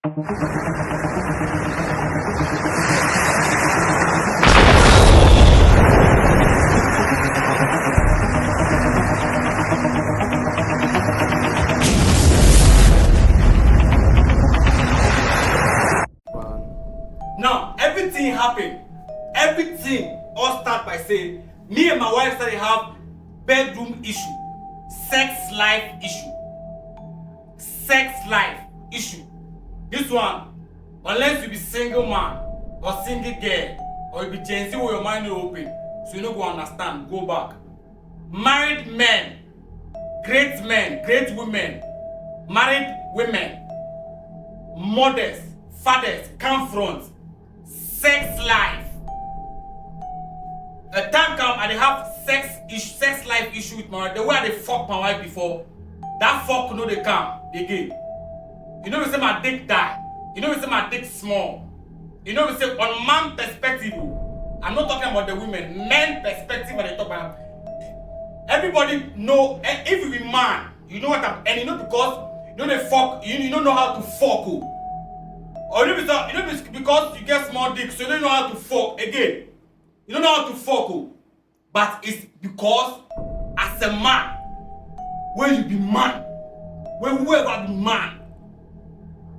Now, everything happened. Everything all start by saying, me and my wife started have bedroom issue, sex life issue. Sex life issue. This one, unless you be single man or single girl, or you be Gen Z with your mind open, so you no go understand, go back. Married men, great women, married women, mothers, fathers, come front. Sex life. A time come and they have sex life issue with my wife. The way they fuck my wife before, that fuck no they come again. You know we say my dick die. You know we say my dick small. You know we say on man perspective. I'm not talking about the women. Men perspective when they talk about. Everybody know if you be man, you know what I'm and you know because you know they fuck. You don't know how to fuck. Or you know because you get small dick, so you don't know how to fuck again. You don't know how to fuck, but it's because as a man, when you be man, when whoever be man,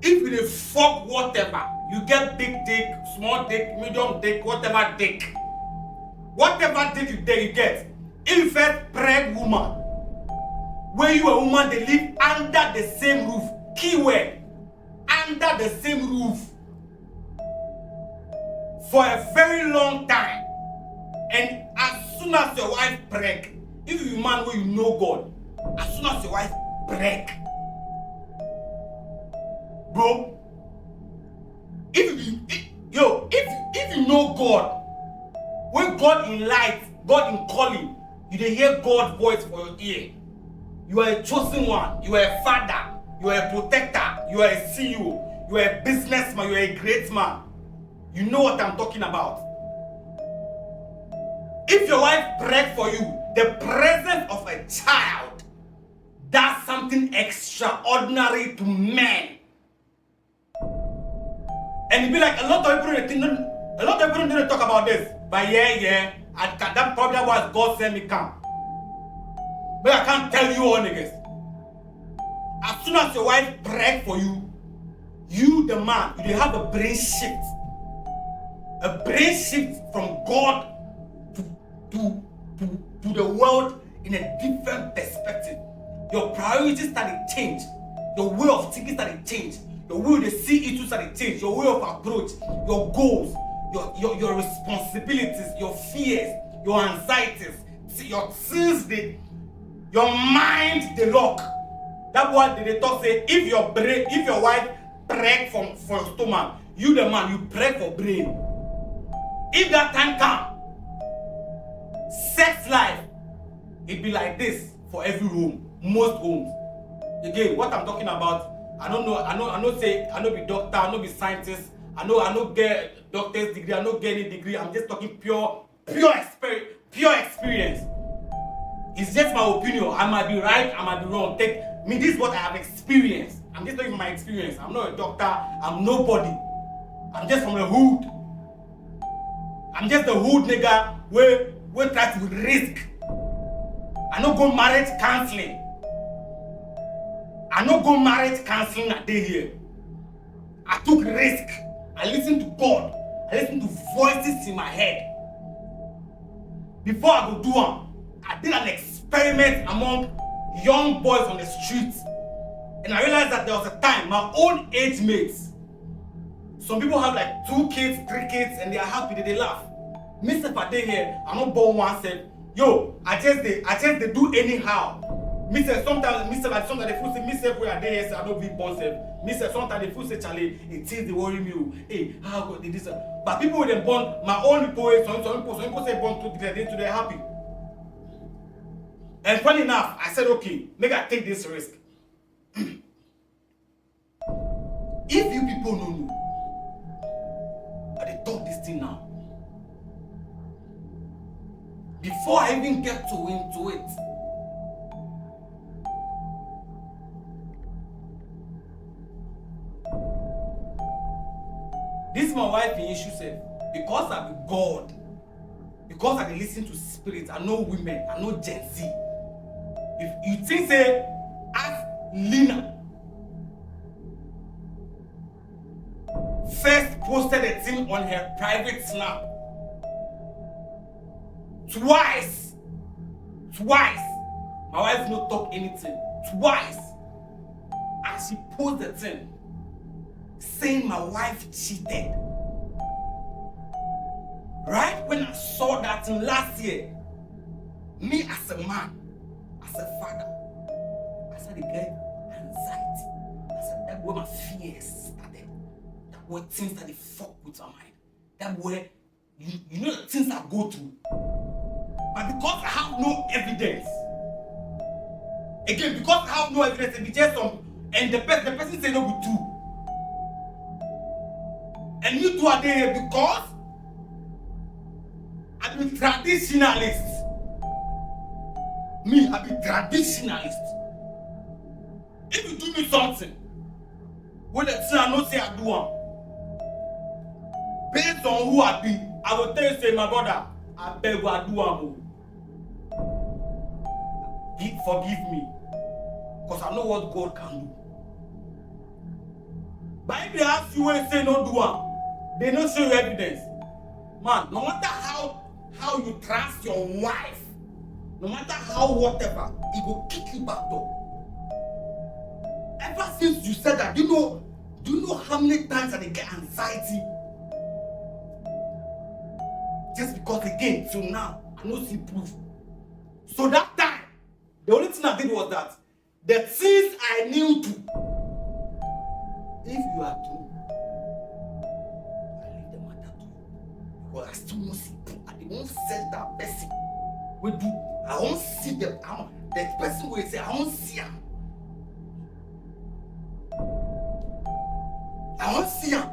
if you dey fuck whatever, you get big dick, small dick, medium dick, whatever dick you get. If you first preg woman, when you a woman, they live under the same roof. Keyword. Under the same roof for a very long time, and as soon as your wife break, if you man where you know God, as soon as your wife break, bro, if you know God, when God in light, God in calling, you dey hear God's voice for your ear. You are a chosen one. You are a father. You are a protector. You are a CEO. You are a businessman. You are a great man. You know what I'm talking about. If your wife prayed for you, the presence of a child does something extraordinary to men. And it be like a lot of people don't talk about this. But yeah, and that probably was God sent me come. But I can't tell you all niggas. As soon as your wife prayed for you, you the man, you have a brain shift. A brain shift from God to the world in a different perspective. Your priorities started change. Your way of thinking started change. Your way to see issues started change. Your way of approach, your goals, your responsibilities, your fears, your anxieties, your sins, your mind the lock. That's what they talk say. If your wife preg for your stomach, you the man, you preg for brain. If that time come, sex life, it be like this for every home, most homes. Again, what I'm talking about, I don't know. I know be doctor, I know be scientist, I know get doctor's degree, I know get any degree. I'm just talking pure experience. It's just my opinion. I might be right, I might be wrong. This is what I have experienced. I'm just talking my experience. I'm not a doctor, I'm nobody. I'm just from the hood. I'm just the hood nigga where try to risk. I no go marriage counseling. I day here. I took risk. I listened to God. I listened to voices in my head. Before I go do one, I did an experiment among young boys on the streets. And I realized that there was a time, my own age mates, some people have like 2 kids, 3 kids, and they are happy, they laugh. Mr. Pate here, I'm not born one said, yo, I just they do anyhow. Sometimes they feel say, Mr. we are there, so I don't be born self. Mr. Sometimes they feel say, Charlie, it is they worry me. Hey, how God did this? But people with them born, my own people, some people say born today, they're happy. And funny enough, I said, okay, make I take this risk. If you people don't know, but they talk this thing now. Before I even get into it, This my wife in issue said, because I be God, because I dey listen to spirit, I know women, I know Gen Z. If you think say, ask Lina first posted a thing on her private snap. Twice. My wife no talk anything. Twice. And she posted the thing saying my wife cheated. Right when I saw that thing last year, me as a man, as a father, I started to get anxiety. I said that where my fears started. That were things that they fuck with my mind. That were you know the things I go through. But because I have no evidence, again, because I have no evidence, it be just some, and the person say no be true. And you two are there because I be traditionalist. Me, I be traditionalist. If you do me something, when the thing I know say I do am, based on who I be, I will tell you say my brother, I beg you I do am. Forgive me, because I know what God can do. But if they ask you and say no do am, they don't show you evidence. Man, no matter how you trust your wife, no matter how whatever, it will kick you back door. Ever since you said that, do you know how many times that they get anxiety? Just because again, till now, I don't see proof. So that time, the only thing I did was that the things I knew to, if you are true, I leave the matter to you. Because I still won't see proof. I won't set that person. I won't see them. The person will say, I won't see him. I won't see him.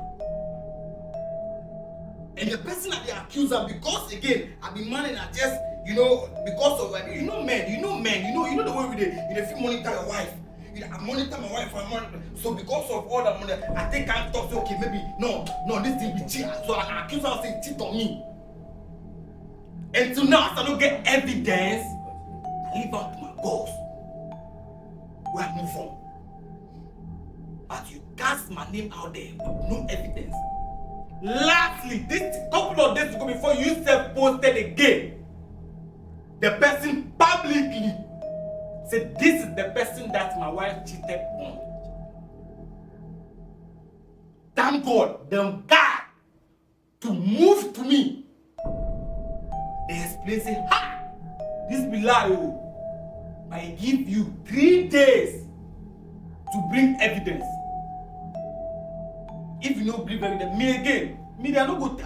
And the person that they accuse her, because again, I've been man and I just, because of like, men, the way we if you monitor your wife, I monitor my wife, so because of all that money, I think I talk, say, okay, maybe, no, this thing be cheat. So I accuse her saying cheat on me. And so now, as I don't get evidence, I live out to my goals. Where I move on. But you cast my name out there with no evidence. Lastly, this couple of days ago before you self-posted again, the person publicly said, this is the person that my wife cheated on. Thank God, the guy to move to me, they explain, say, ha! This be lie, I give you 3 days to bring evidence. If you don't believe evidence, they are not go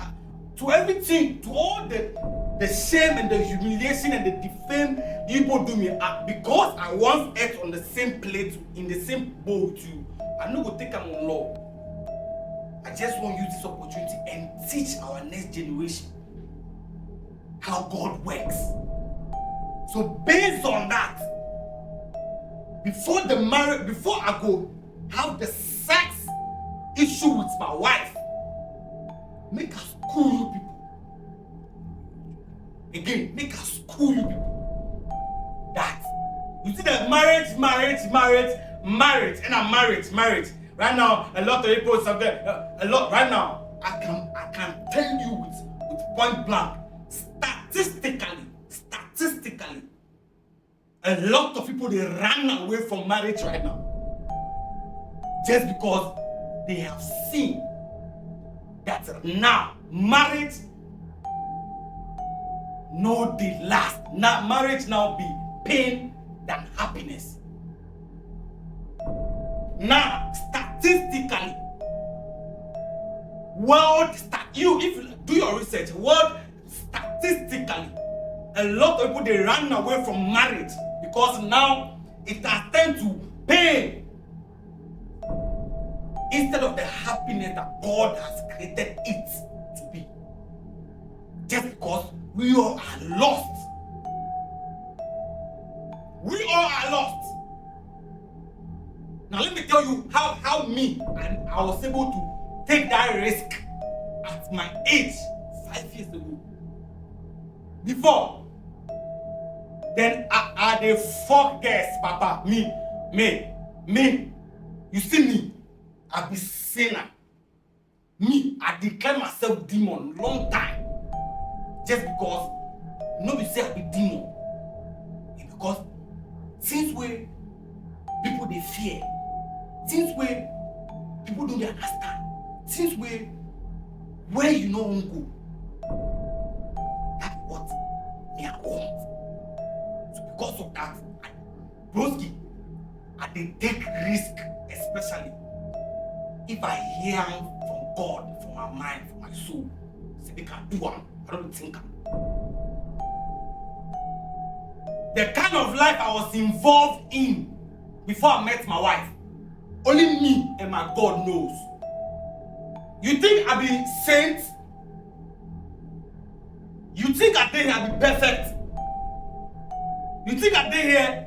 to everything, to all the shame and the humiliation and the defame people do me. Because I once ate on the same plate, in the same bowl with you, I'm not going to take them on law. I just want to use this opportunity and teach our next generation how God works. So based on that, before I go have the sex issue with my wife, make us school you people. Again, make us school you people. That you see that marriage, and I'm married. Right now, a lot of people subject a lot. Right now, I can tell you with point blank, statistically, a lot of people they run away from marriage right now, just because they have seen that now marriage no dey last. Now marriage now be pain than happiness. Now statistically, if you do your research, statistically, a lot of people they run away from marriage because now it has turned to pain instead of the happiness that God has created it to be. Just because we all are lost. We all are lost. Now let me tell you how me and I was able to take that risk at my age 5 years ago. Before, then I dey fuck girls, papa. Me. You see me, I be sinner. Me, I declare myself demon long time. Just because, no be say I be demon. It's because since where people they fear, since where people don't understand, since where you know won't go, that's what me I want. So because of that, broski, I dey take risk, especially if I hear from God, from my mind, from my soul, say they can do one. I don't think I'm. The kind of life I was involved in before I met my wife, only me and my God knows. You think I be saint? You think I dey here I be perfect? You think I dey here?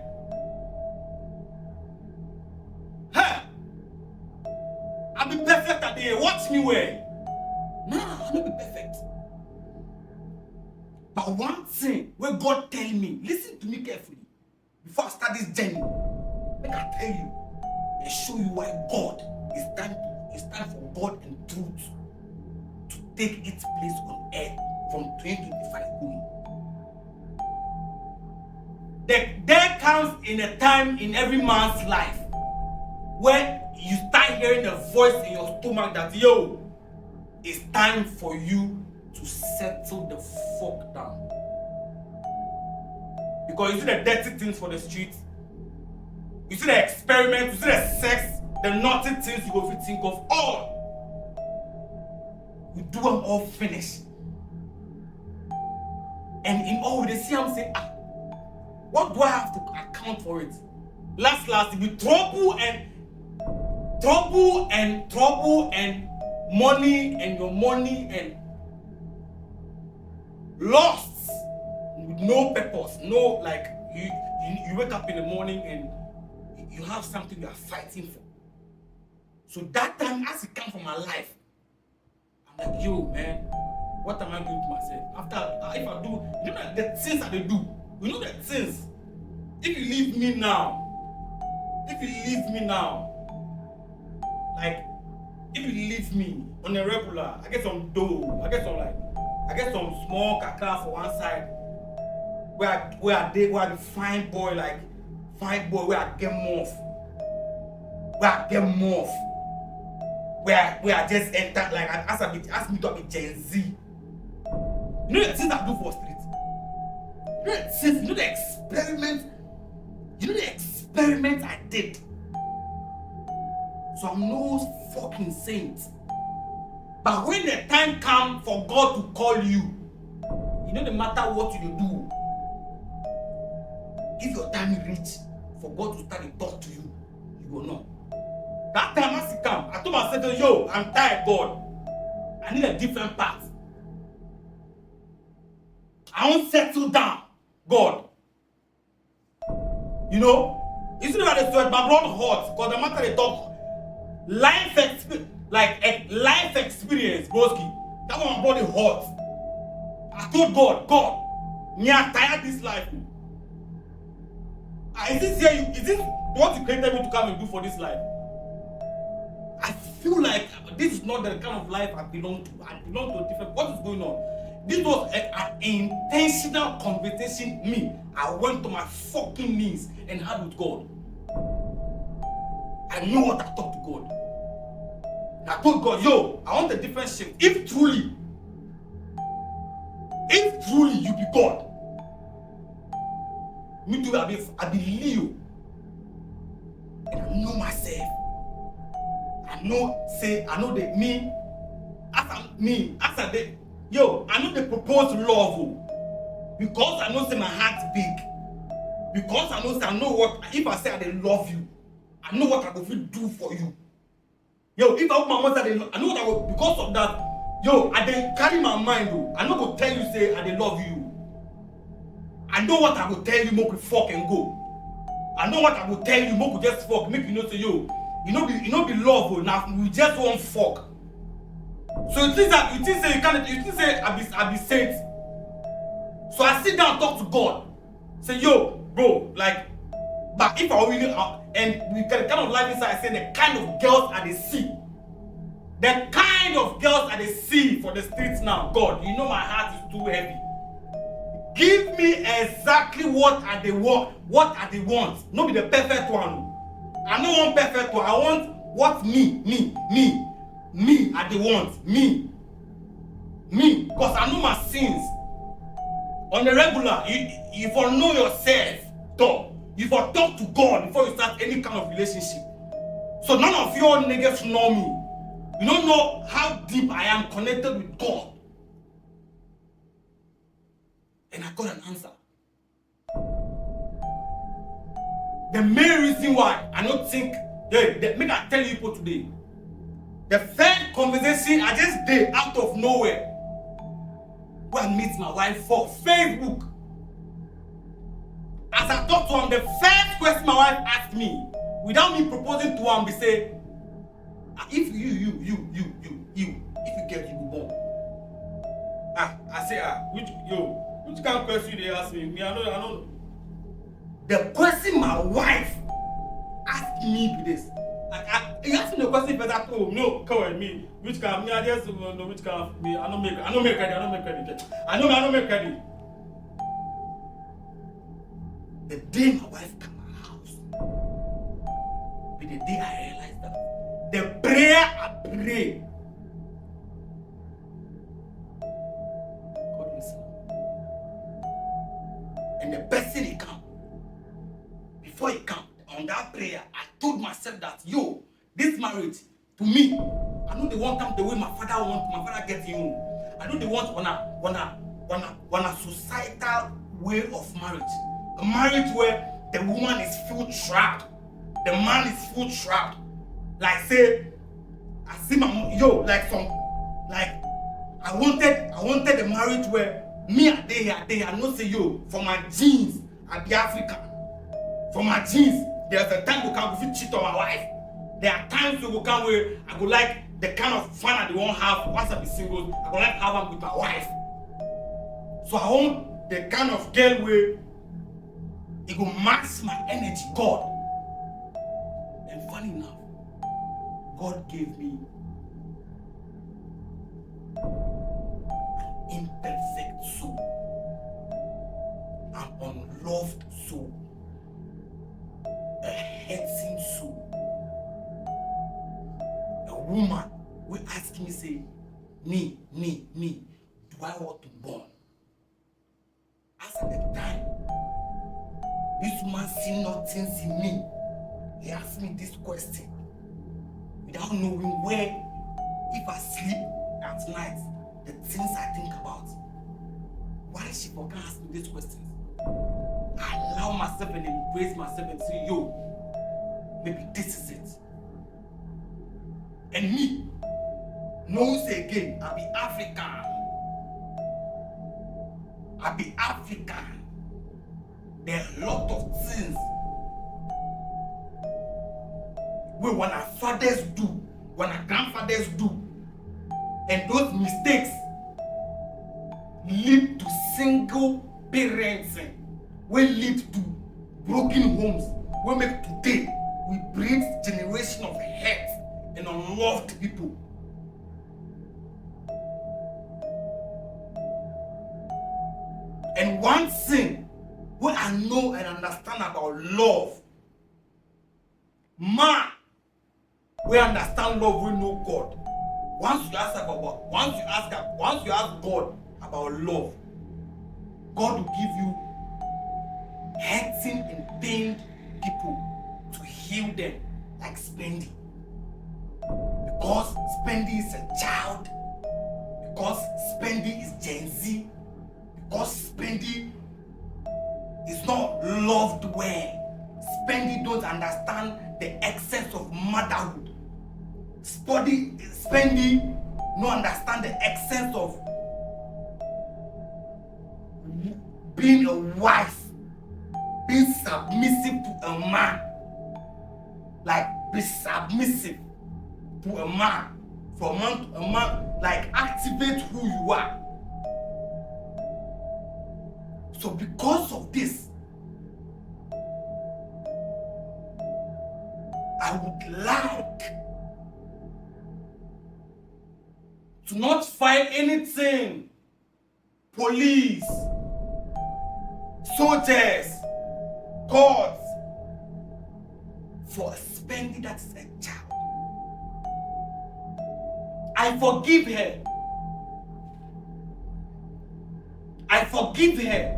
Hey, I be perfect I dey here. Watch me well. Nah, I don't be perfect. But one thing where God tell me, listen to me carefully before I start this journey. Make I tell you and show you why God is time for God and truth to take its place on earth from 2025 going. There comes in a time in every man's life where you start hearing a voice in your stomach that, yo, it's time for you to settle the fuck down. Because you see the dirty things for the streets, you see the experiments, you see the sex, the naughty things you go to think of, all. You do them all finish. And in all, they see I'm saying, what do I have to account for it? Last, it be trouble and money and your money and lost with no purpose, no, like you wake up in the morning and you have something you are fighting for. So that time, as it comes from my life, I'm like, yo, man, what am I doing to myself? After if I do, you know the things that they do, you know the things. If you leave me now, like if you leave me on a regular, I get some dough, I get some small kakra for one side, where I be fine boy, where I get morph, where I just enter, like ask me to be Gen Z. You know the things I do for street. You know the experiment I did. So I'm no fucking saint. But when the time comes for God to call you, it no matter what you do. If your time reach for God to start to talk to you, you will know. That time has to come. I told myself, yo, I'm tired, God. I need a different path. I won't settle down, God. You know? You see that the sweat, my blood hot, because the matter they talk life experience, broski. That one brought it hot. I told God, me are tired this life. Is this what you created me to come and do for this life? I feel like this is not the kind of life I belong to. I belong to a different. What is going on? This was an intentional conversation. I went to my fucking knees and had with God. I know what I talked to God. And I told God, yo, I want a different shape. If truly you be God, me too, I be Leo. And I know myself. I know that I know the proposed love. Because I know say my heart's big. Because I know what, if I say I dey love you, I know what I go do for you. Yo, if I open my mouth, I know what I will, because of that, yo, I dey carry my mind, though. I no go tell you, say, I dey love you. I know what I will tell you, make we fuck and go. I know what I will tell you, make we just fuck, make you know, say, yo, you know be love, now we just won't fuck. So So you think say you can't, you think say I be saint. So I sit down and talk to God. Say, yo, bro, like, but if I really and we can kind of life inside, I say the kind of girls I dey see. The kind of girls I dey see for the streets now, God, you know my heart is too heavy. Give me exactly what I dey want. What I dey want. No be the perfect one. I no want perfect one. I want what me I dey want. Me. Because I know my sins. On the regular, you for know yourself, talk. You for talk to God before you start any kind of relationship. So none of your niggas know me. You don't know how deep I am connected with God. And I got an answer. The main reason why I don't think, make I tell you people today, the first conversation I just did out of nowhere, when I meet my wife for Facebook. As I talk to him, the first question my wife asked me, without me proposing to him, be say, if you, if you get, you go born. I say, which kind of question they ask me? Me, I know. The question my wife asked me be this. He asked me the question first. I told him, no, come with me. Which kind? Me, I just know which kind of me. I don't make credit. I don't make credit. The day my wife came to my house, be the day I realized that the prayer I pray, God listen. And the person he come, before he come, on that prayer, I told myself that, yo, this marriage, to me, I know they want them the way my father gets you. I know they want on a societal way of marriage. A marriage where the woman is feel trapped, the man is feel trapped. Like say, I see my I wanted a marriage where me I know say yo, for my genes, I be African. For my genes, there's a time we can cheat on my wife. There are times we will come where I go like the kind of fun I won't have once I be single. I go like have them with my wife. So I want the kind of girl where it go match my energy, God. And funny enough, God gave me an imperfect soul, an unloved soul, a hurting soul. A woman will ask me, say, me, do I want to born? As at the time, this woman see nothing in me. He asked me this question without knowing where, if I sleep at night, the things I think about. Why she forgot to ask me these questions? I allow myself and embrace myself and say, yo, maybe this is it. And me, no say again, I be African. There are a lot of things when our fathers do, when our grandfathers do, and those mistakes lead to single parenting, will lead to broken homes, will make today we breed generation of hate and unloved people. And one thing what I know and understand about love, man, we understand love, we know God. Once you ask God about love, God will give you hurting and pained people to heal them, like Spendy. Because Spendy is a child, because Spendy is Gen Z, because Spendy is not loved well. Spendy don't understand the essence of motherhood. Spendy don't understand the essence of being a wife, being submissive to a man. Like, be submissive to a man from month to month, like activate who you are. So because of this, I would like to not file anything. Police, soldiers, courts for spending that is a child. I forgive her. I forgive her.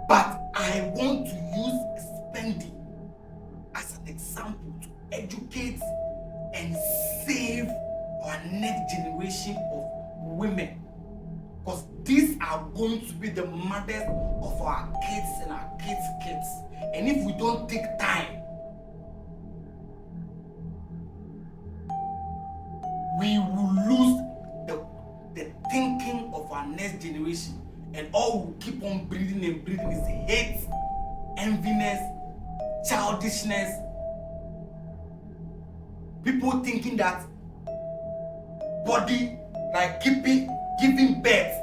But I want to use spending as an example to educate and save our next generation of women. Because these are going to be the mothers of our kids and our kids' kids. And if we don't take time, we will lose the thinking of our next generation. And all we will keep on breeding and breeding is hate, enviness, childishness. People thinking that body, like giving birth,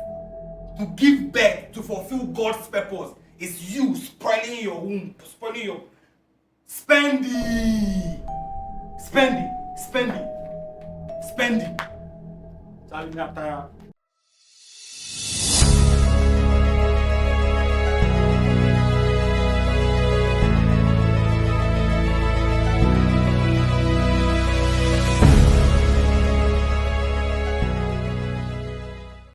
to give birth to fulfill God's purpose, is you spoiling your womb, spoiling your spending. Charlie Nataya.